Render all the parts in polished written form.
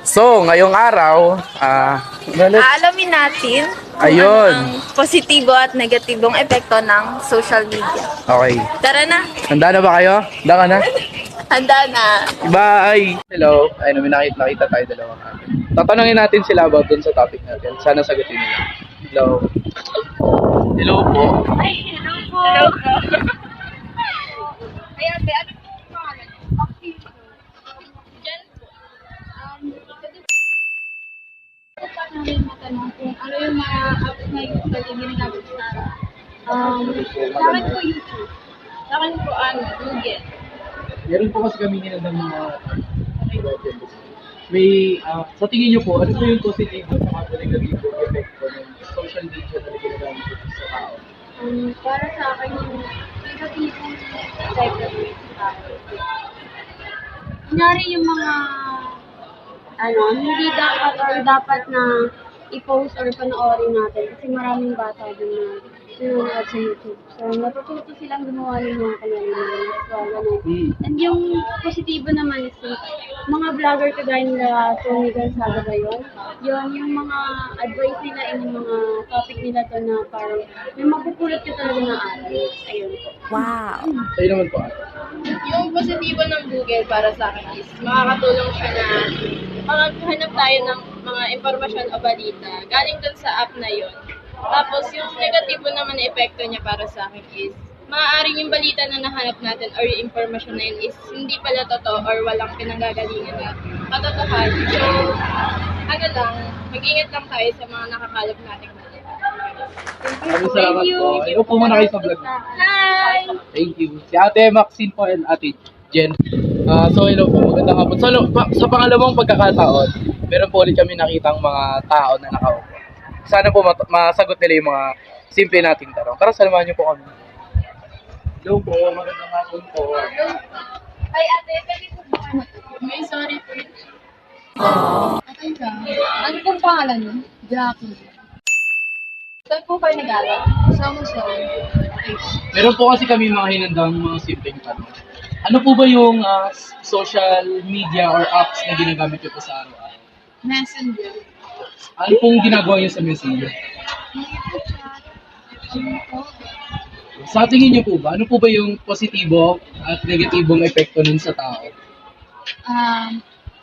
So, ngayong araw, Aalamin natin kung Ayun. ano ang positibo at negatibong epekto ng social media. okay. Tara na! Handa na ba kayo? Handa ka na? Handa na! Bye! Hello. Ayun, may nakita tayo dalawa. Tatanungin natin sila about dun sa topic natin. Sana sagutin nila. Hello. Hello po. Ay, hello po! Hello po! Ayan, ano po ang pangalan? Jen po. Namin matanong kung ano yung mga apps na usually ginagamit sa sa akin po YouTube. Sa akin po Google. Meron po kasi kami ng mga may, sa tingin niyo po, ano po yung positive at mga negatibo epekto ng social media na ginagamit po sa tao? Para sa akin yung negatibong epekto sa tao. Kunyari yung mga hindi dapat or dapat na i-post or panoorin natin kasi maraming bata din na nanonood sa YouTube. So, natututo silang gumawa ng mga kanal-kanal. So, ganun. And yung positibo naman is mga vlogger kagaya nila Tony Gonzaga ba yun? Yung mga advice nila and yung mga topic nila to na parang may mapupulot ka talaga ng aral. Ayun po. Wow! Sa'yo naman po. Yung positibo ng Google para sa akin is makakatulong siya na makakahanap tayo ng mga impormasyon o balita galing dun sa app na yun. Tapos yung negatibo naman na epekto niya para sa akin is maaaring yung balita na nahanap natin or yung impormasyon na yun is hindi pala totoo or walang pinanggagalingan na katotohanan. So, mag-ingat lang tayo sa mga nakakalap nating balita. Maraming salamat po. Ikaw po muna kayo sa vlog. Hi! Thank you. Si Ate Maxine po and Ate Jen. So hello po, magandang hapon. So, sa pangalawang pagkakataon, meron po ulit kami nakitang mga tao na nakaupo. Sana po masagot nila yung mga simple nating tanong. Tara, salamahan niyo po kami. Hello po, magandang hapon po. Ay, ate, pwede po ba May sorry po. Okay ka? Ano pong pangalan niyo? Jackie. Saan po kayo nag-aral? Sama-sama. Meron po kasi kami mga hinandang mga simpleng tanong. Ano po ba yung social media or apps na ginagamit niyo po sa araw-araw? Messenger. Ano pong ginagawa niyo sa Messenger? Sa tingin niyo po ba, ano po ba yung positibo at negatibong epekto nun sa tao?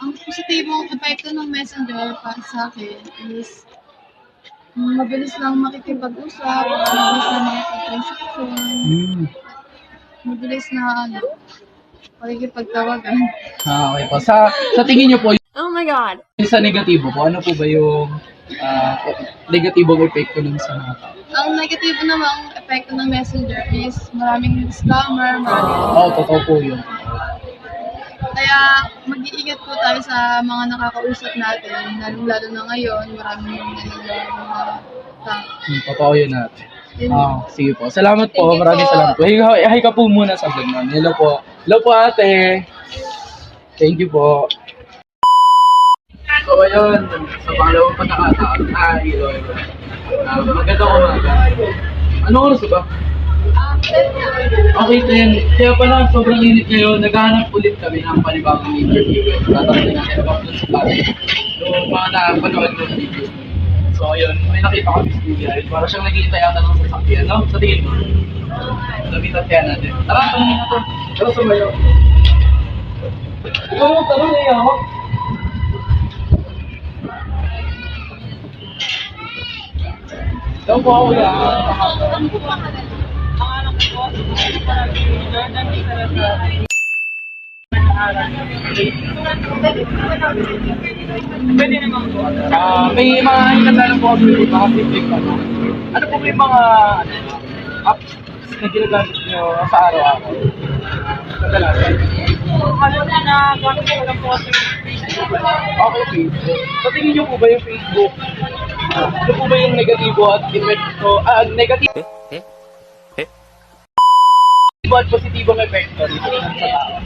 Ang positibong epekto ng Messenger para sa akin is mabilis lang makikipag-usap, mabilis na makikipag-transaction, mabilis na makikipagtawagan. Okay po. Sa tingin niyo po, Oh my God! yung sa negatibo po, ano po ba yung negatibong epekto nun sa mga tao? Ang negatibo namang epekto ng Messenger is maraming scammer, Totoo po yun. Kaya mag-iingat po tayo sa mga nakakausap natin, lalo na ngayon, maraming mga tao. Totoo yun natin. Yun. Sige po. Salamat po. Thank you Maraming po. salamat po. Hi ka po muna sa vlog namin. Hello po. Hello po ate. Thank you po. So ayun, sa pangalawang pagkakataon. Hello. Magandang umaga. Ano oras ba? Okay, then. Kaya pala, sobrang init ngayon. Naghahanap ulit kami ng panibagong interview. Tatanungin natin about dun sa topic. So, mga napanood ko video. So, ayun. May nakita kami sa video. Para siyang naghihintay ata ng sasakyan, no? Sa tingin mo? Lapitan kaya natin. Tara, tanongin natin. Tara, sumayo. Ikaw mo, tanong niya ako. Ikaw po ako yan. Ano po pangalan? Pwede naman po. May mga hinandaan po kami dito, mga simple pa. Ano po yung mga apps na ginagamit nyo sa araw-araw? Kadalasan. Ano na gamit ko lang po sa Facebook. Okay, Facebook. Sa tingin nyo po ba yung Facebook? Ano po ba yung negatibo at epekto? Negatibo at positibong epekto dito sa tao?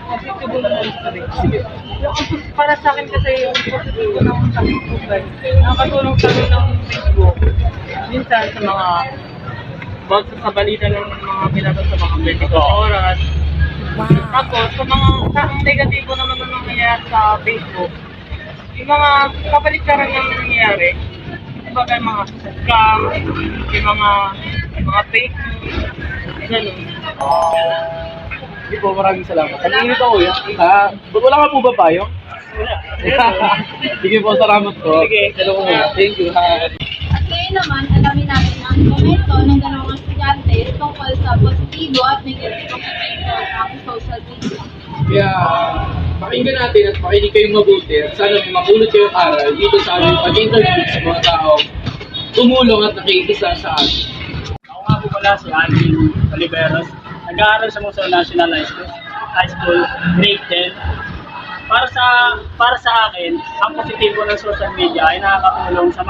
Positibo naman sa rin. Sige. Para sa akin kasi yung positibo ng sa Facebook guys. Nakakatulong sa amin ng Facebook. Minsan sa mga sa balita ng mga pinapos sa mga 24 oras. Wow! Tapos, sa mga negatibo naman na nangyayari sa Facebook, yung mga kabaliktaran ng nangyayari, kumbaga yung mga scam, yung mga fake news, ganun. Hindi po, maraming salamat. Nag-iinit ako yun. Wala ka po ba payo? Wala. Sige po, salamat po. Sige. Hello po. Thank you. At ngayon naman, alamin natin ang komento ng dalawang estudyante tungkol sa positibo at negatibong epekto ng social media. Kaya, pakinggan natin at makinig kayong mabuti at sana may mapulot kayong aral dito sa aming pag-interview sa mga taong tumulong at nakikisa sa atin. Ako nga po pala si Alvin Oliveros. Nag-aaral sa Museo National High School, grade 10. Para sa akin, ang positibo ng social media ay nakakatulong sa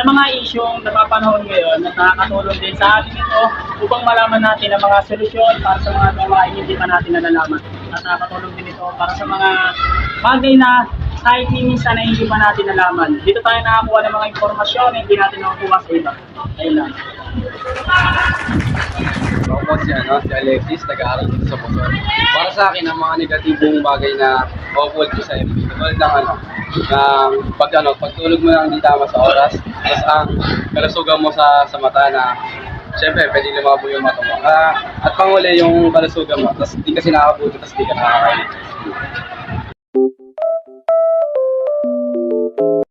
mga isyong napapanahon ngayon at nakakatulong din sa atin ito upang malaman natin ang mga solusyon para sa mga gawain hindi pa natin nalalaman. At nakakatulong din ito para sa mga bagay na kahit minsan na hindi pa natin nalaman. Dito tayo nakakuha ng mga impormasyon na hindi natin nakukuha sa iba. Ayun lang. Ako po si Alexis, nag-aaral dito sa Bukor. Para sa akin, ang mga negatibong bagay na awful ko sa FB, tulad ng pagtulog mo lang hindi tama sa oras, tapos ang kalusugan mo sa mata na, syempre, pwede lumabo yung mata mo. At panguli yung kalusugan mo, tapos di kasi nakakabuti, tapos di ka nakakain.